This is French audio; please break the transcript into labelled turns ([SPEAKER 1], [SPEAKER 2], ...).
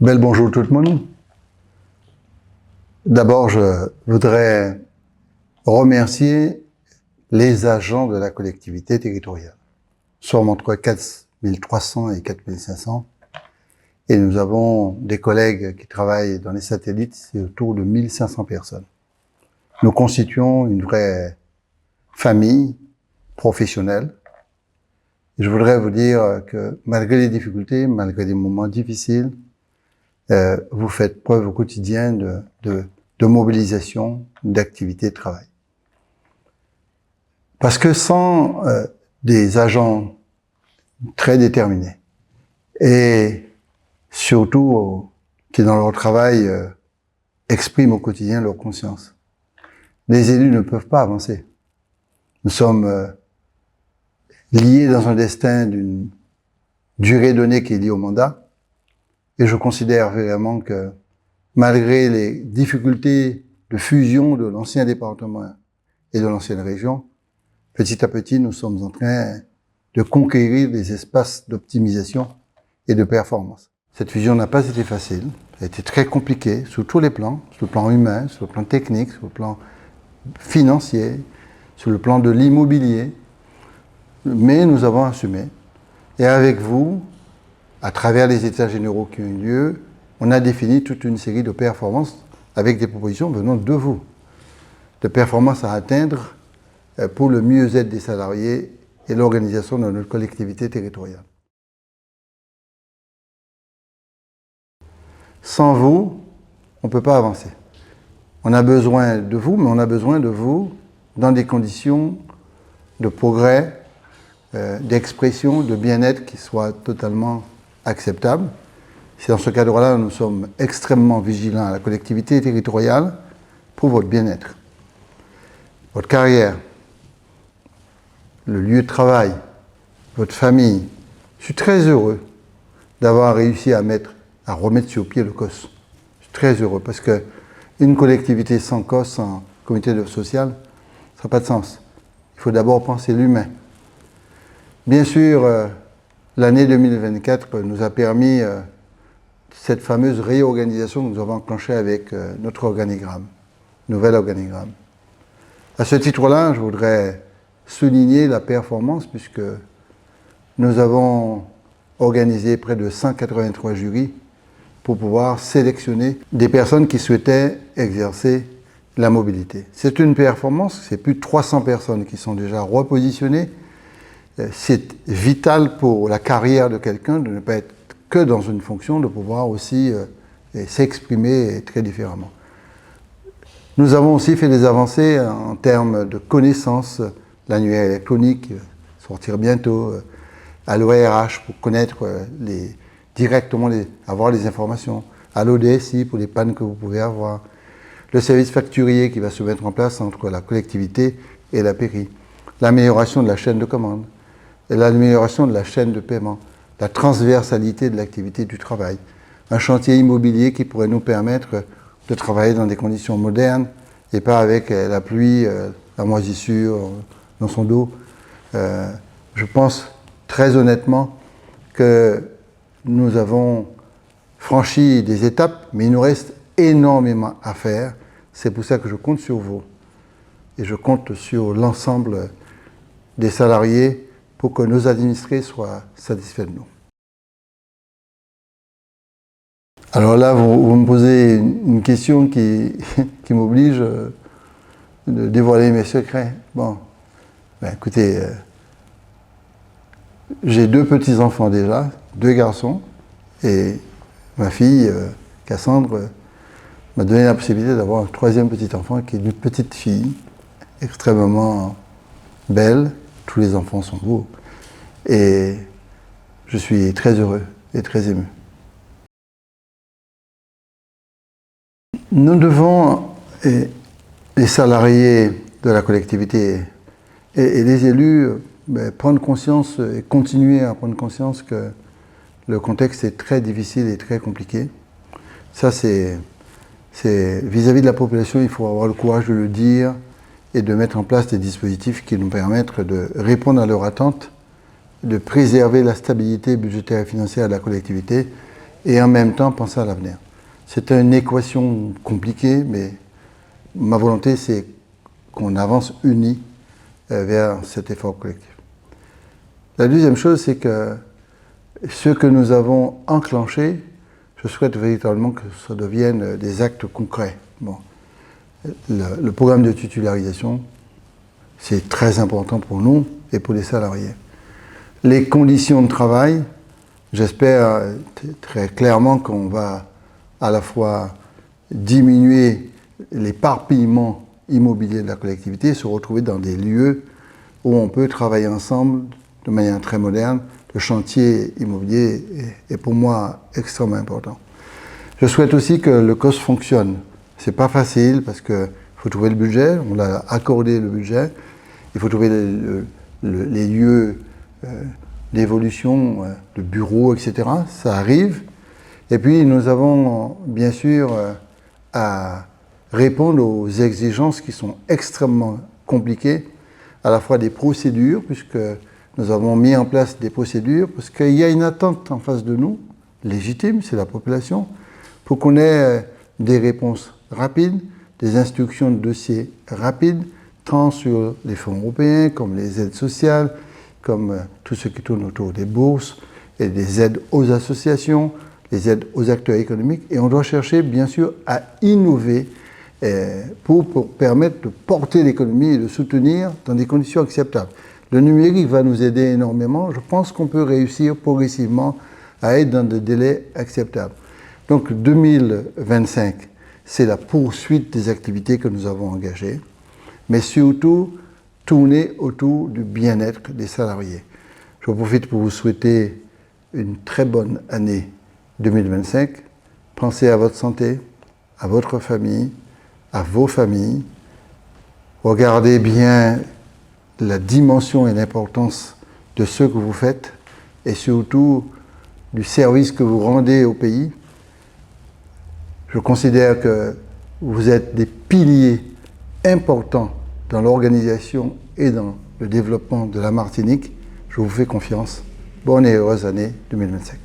[SPEAKER 1] Bel bonjour tout le monde. D'abord, je voudrais remercier les agents de la collectivité territoriale. Nous sommes entre 4300 et 4500 et nous avons des collègues qui travaillent dans les satellites, c'est autour de 1500 personnes. Nous constituons une vraie famille professionnelle. Et je voudrais vous dire que malgré les difficultés, malgré les moments difficiles, vous faites preuve au quotidien de mobilisation, d'activité de travail. Parce que sans des agents très déterminés et surtout qui dans leur travail expriment au quotidien leur conscience, les élus ne peuvent pas avancer. Nous sommes liés dans un destin d'une durée donnée qui est liée au mandat. Et je considère vraiment que malgré les difficultés de fusion de l'ancien département et de l'ancienne région, petit à petit, nous sommes en train de conquérir des espaces d'optimisation et de performance. Cette fusion n'a pas été facile, ça a été très compliqué sur tous les plans, sur le plan humain, sur le plan technique, sur le plan financier, sur le plan de l'immobilier, mais nous avons assumé. Et avec vous, à travers les états généraux qui ont eu lieu, on a défini toute une série de performances avec des propositions venant de vous, de performances à atteindre pour le mieux-être des salariés et l'organisation de notre collectivité territoriale. Sans vous, on ne peut pas avancer. On a besoin de vous, mais on a besoin de vous dans des conditions de progrès, d'expression, de bien-être qui soient totalement acceptable. C'est dans ce cadre-là, nous sommes extrêmement vigilants à la collectivité territoriale pour votre bien-être, votre carrière, le lieu de travail, votre famille. Je suis très heureux d'avoir réussi à remettre sur pied le COS. Je suis très heureux parce que une collectivité sans COS, sans comité social, ça n'a pas de sens. Il faut d'abord penser l'humain. Bien sûr, l'année 2024 nous a permis cette fameuse réorganisation que nous avons enclenchée avec notre organigramme, nouvel organigramme. À ce titre-là, je voudrais souligner la performance puisque nous avons organisé près de 183 jurys pour pouvoir sélectionner des personnes qui souhaitaient exercer la mobilité. C'est une performance, c'est plus de 300 personnes qui sont déjà repositionnées. C'est vital pour la carrière de quelqu'un de ne pas être que dans une fonction, de pouvoir aussi s'exprimer très différemment. Nous avons aussi fait des avancées en termes de connaissances, l'annuaire électronique, sortir bientôt, à l'ORH pour connaître directement, avoir les informations, à l'ODSI pour les pannes que vous pouvez avoir, le service facturier qui va se mettre en place entre la collectivité et la PERI, l'amélioration de la chaîne de commande, et l'amélioration de la chaîne de paiement, la transversalité de l'activité du travail, un chantier immobilier qui pourrait nous permettre de travailler dans des conditions modernes et pas avec la pluie, la moisissure dans son dos. Je pense très honnêtement que nous avons franchi des étapes, mais il nous reste énormément à faire. C'est pour ça que je compte sur vous et je compte sur l'ensemble des salariés pour que nos administrés soient satisfaits de nous. Alors là, vous me posez une question qui m'oblige de dévoiler mes secrets. Bon, écoutez, j'ai 2 petits-enfants déjà, 2 garçons, et ma fille, Cassandre, m'a donné la possibilité d'avoir un 3e petit-enfant qui est une petite fille, extrêmement belle. Tous les enfants sont beaux. Et je suis très heureux et très ému. Nous devons, les salariés de la collectivité et les élus, prendre conscience et continuer à prendre conscience que le contexte est très difficile et très compliqué. Ça, c'est vis-à-vis de la population, il faut avoir le courage de le dire et de mettre en place des dispositifs qui nous permettent de répondre à leurs attentes, de préserver la stabilité budgétaire et financière de la collectivité et en même temps penser à l'avenir. C'est une équation compliquée, mais ma volonté, c'est qu'on avance unis vers cet effort collectif. La deuxième chose, c'est que ce que nous avons enclenché, je souhaite véritablement que ça devienne des actes concrets. Bon. Le programme de titularisation, c'est très important pour nous et pour les salariés. Les conditions de travail, j'espère très clairement qu'on va à la fois diminuer l'éparpillement immobilier de la collectivité et se retrouver dans des lieux où on peut travailler ensemble de manière très moderne. Le chantier immobilier est pour moi extrêmement important. Je souhaite aussi que le COS fonctionne. C'est pas facile parce qu'il faut trouver le budget, on l'a accordé le budget, il faut trouver les lieux d'évolution, de bureaux, etc. Ça arrive. Et puis nous avons bien sûr à répondre aux exigences qui sont extrêmement compliquées, à la fois des procédures, puisque nous avons mis en place des procédures, parce qu'il y a une attente en face de nous, légitime, c'est la population, pour qu'on ait des réponses rapides, des instructions de dossiers rapides, tant sur les fonds européens, comme les aides sociales, comme tout ce qui tourne autour des bourses, et des aides aux associations, les aides aux acteurs économiques. Et on doit chercher, bien sûr, à innover pour permettre de porter l'économie et de soutenir dans des conditions acceptables. Le numérique va nous aider énormément. Je pense qu'on peut réussir progressivement à être dans des délais acceptables. Donc 2025, c'est la poursuite des activités que nous avons engagées, mais surtout tourner autour du bien-être des salariés. Je profite pour vous souhaiter une très bonne année 2025. Pensez à votre santé, à votre famille, à vos familles. Regardez bien la dimension et l'importance de ce que vous faites et surtout du service que vous rendez au pays. Je considère que vous êtes des piliers importants dans l'organisation et dans le développement de la Martinique. Je vous fais confiance. Bonne et heureuse année 2025.